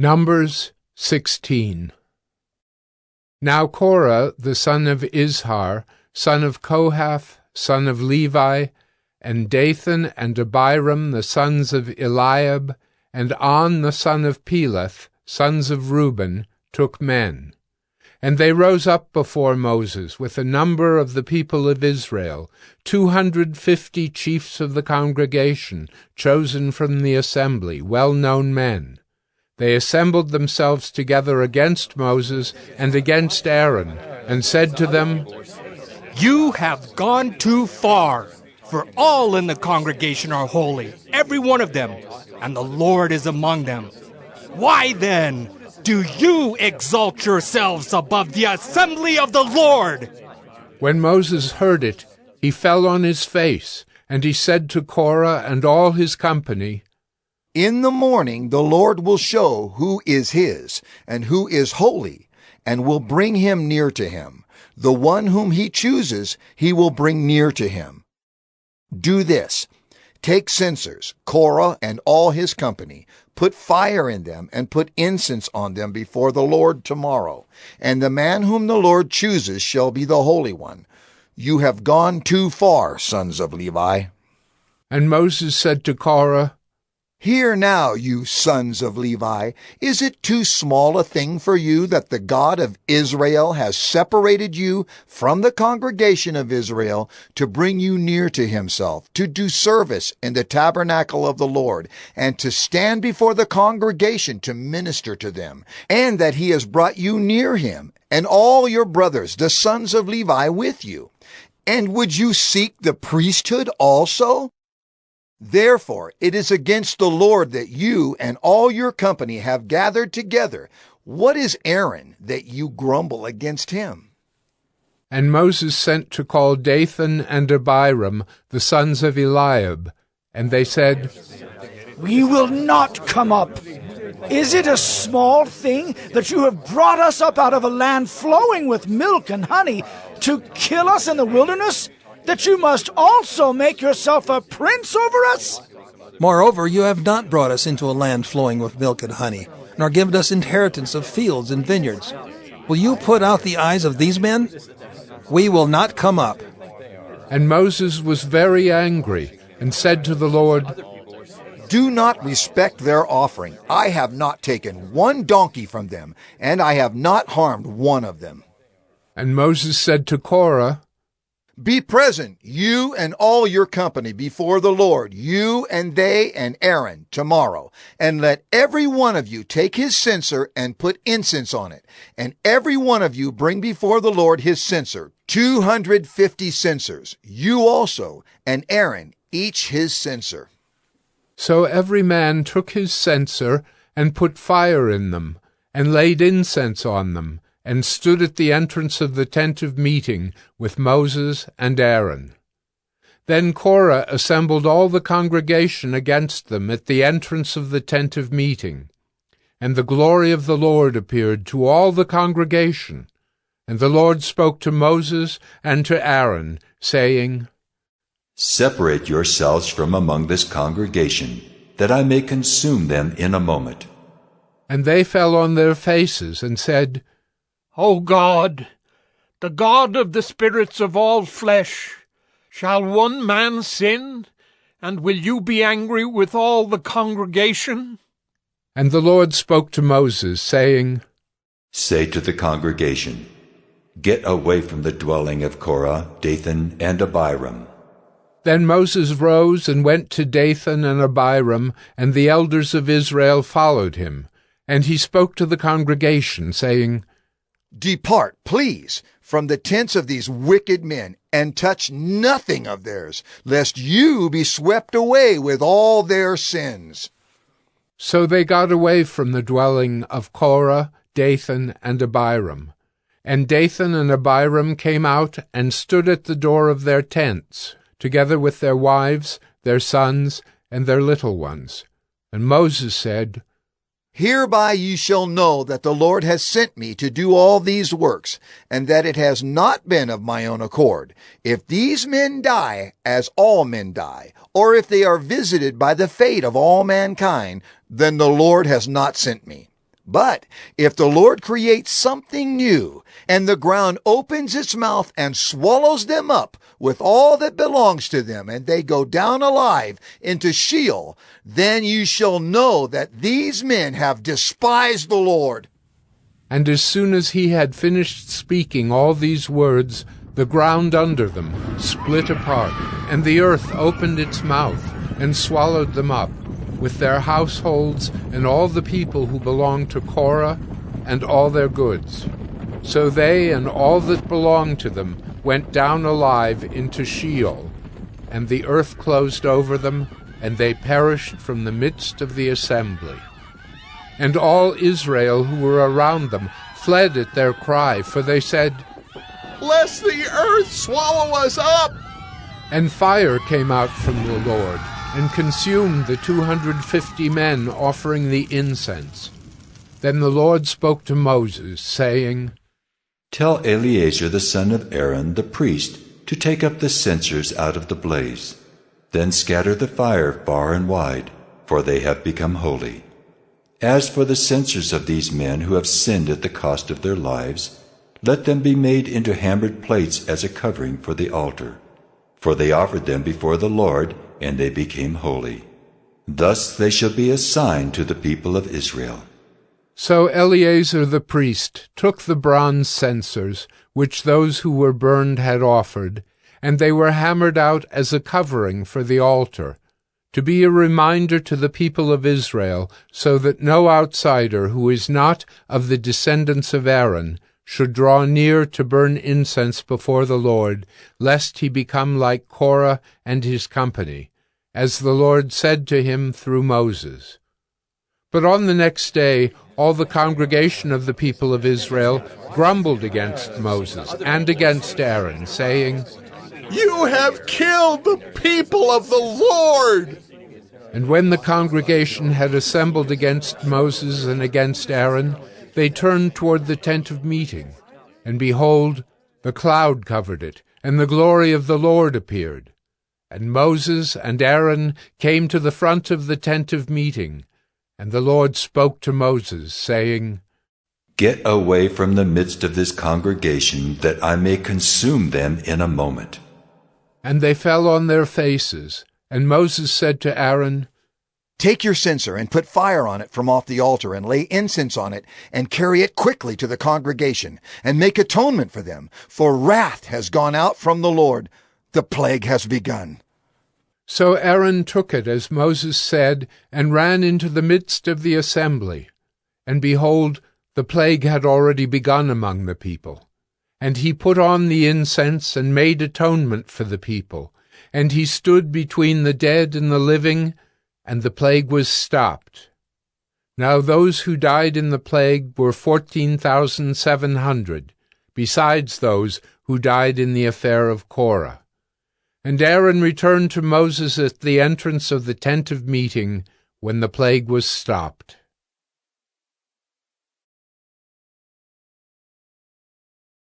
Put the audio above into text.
Numbers 16. Now Korah, the son of Izhar, son of Kohath, son of Levi, and Dathan and Abiram, the sons of Eliab, and On, the son of Peleth, sons of Reuben, took men. And they rose up before Moses with a number of the people of Israel, 250 chiefs of the congregation, chosen from the assembly, well-known men. They assembled themselves together against Moses and against Aaron, and said to them, "You have gone too far, for all in the congregation are holy, every one of them, and the Lord is among them. Why then do you exalt yourselves above the assembly of the Lord?" When Moses heard it, he fell on his face, and he said to Korah and all his company, "In the morning the Lord will show who is his, and who is holy, and will bring him near to him. The one whom he chooses he will bring near to him. Do this: take censers, Korah and all his company, put fire in them, and put incense on them before the Lord tomorrow. And the man whom the Lord chooses shall be the Holy One. You have gone too far, sons of Levi." And Moses said to Korah, "Hear now, you sons of Levi, is it too small a thing for you that the God of Israel has separated you from the congregation of Israel to bring you near to himself, to do service in the tabernacle of the Lord, and to stand before the congregation to minister to them, and that he has brought you near him, and all your brothers, the sons of Levi, with you? And would you seek the priesthood also? Therefore, it is against the Lord that you and all your company have gathered together. What is Aaron that you grumble against him?" And Moses sent to call Dathan and Abiram, the sons of Eliab. And they said, "We will not come up. Is it a small thing that you have brought us up out of a land flowing with milk and honey to kill us in the wilderness, that you must also make yourself a prince over us?" Moreover, you have not brought us into a land flowing with milk and honey, nor given us inheritance of fields and vineyards. Will you put out the eyes of these men? We will not come up. And Moses was very angry, and said to the Lord, "Do not respect their offering. I have not taken one donkey from them, and I have not harmed one of them." And Moses said to Korah, "Be present, you and all your company, before the Lord, you and they and Aaron, tomorrow. And let every one of you take his censer and put incense on it. And every one of you bring before the Lord his censer, 250 censers, you also, and Aaron, each his censer." So every man took his censer, and put fire in them, and laid incense on them, and stood at the entrance of the tent of meeting with Moses and Aaron. Then Korah assembled all the congregation against them at the entrance of the tent of meeting. And the glory of the Lord appeared to all the congregation. And the Lord spoke to Moses and to Aaron, saying, "Separate yourselves from among this congregation, that I may consume them in a moment." And they fell on their faces and said, O God, the God of the spirits of all flesh, shall one man sin, and will you be angry with all the congregation? And the Lord spoke to Moses, saying, "Say to the congregation, Get away from the dwelling of Korah, Dathan, and Abiram." Then Moses rose and went to Dathan and Abiram, and the elders of Israel followed him. And he spoke to the congregation, saying, "Depart, please, from the tents of these wicked men, and touch nothing of theirs, lest you be swept away with all their sins." So they got away from the dwelling of Korah, Dathan, and Abiram. And Dathan and Abiram came out and stood at the door of their tents, together with their wives, their sons, and their little ones. And Moses said, "Hereby ye shall know that the Lord has sent me to do all these works, and that it has not been of my own accord. If these men die, as all men die, or if they are visited by the fate of all mankind, then the Lord has not sent me. But if the Lord creates something new, and the ground opens its mouth and swallows them up with all that belongs to them, and they go down alive into Sheol, then you shall know that these men have despised the Lord. And as soon as he had finished speaking all these words, the ground under them split apart, and the earth opened its mouth and swallowed them up, with their households and all the people who belonged to Korah and all their goods. So they and all that belonged to them went down alive into Sheol, and the earth closed over them, and they perished from the midst of the assembly. And all Israel who were around them fled at their cry, for they said, "Lest the earth swallow us up!" And fire came out from the Lord, and consumed the 250 men offering the incense. Then the Lord spoke to Moses, saying, Tell Eleazar the son of Aaron the priest to take up the censers out of the blaze. Then scatter the fire far and wide, for they have become holy. As for the censers of these men who have sinned at the cost of their lives, let them be made into hammered plates as a covering for the altar. For they offered them before the Lord, and they became holy. Thus they shall be a sign to the people of Israel. So Eleazar the priest took the bronze censers, which those who were burned had offered, and they were hammered out as a covering for the altar, to be a reminder to the people of Israel, so that no outsider who is not of the descendants of Aaron should draw near to burn incense before the Lord, lest he become like Korah and his company, as the Lord said to him through Moses. But on the next day all the congregation of the people of Israel grumbled against Moses and against Aaron, saying, "You have killed the people of the Lord!" And when the congregation had assembled against Moses and against Aaron, they turned toward the tent of meeting, and behold, the cloud covered it, and the glory of the Lord appeared. And Moses and Aaron came to the front of the tent of meeting, and the Lord spoke to Moses, saying, Get away from the midst of this congregation, that I may consume them in a moment. And they fell on their faces, and Moses said to Aaron, Take your censer and put fire on it from off the altar, and lay incense on it, and carry it quickly to the congregation, and make atonement for them, for wrath has gone out from the Lord. The plague has begun. So Aaron took it as Moses said, and ran into the midst of the assembly. And behold, the plague had already begun among the people. And he put on the incense and made atonement for the people. And he stood between the dead and the living, and the plague was stopped. Now those who died in the plague were 14,700, besides those who died in the affair of Korah. And Aaron returned to Moses at the entrance of the tent of meeting when the plague was stopped.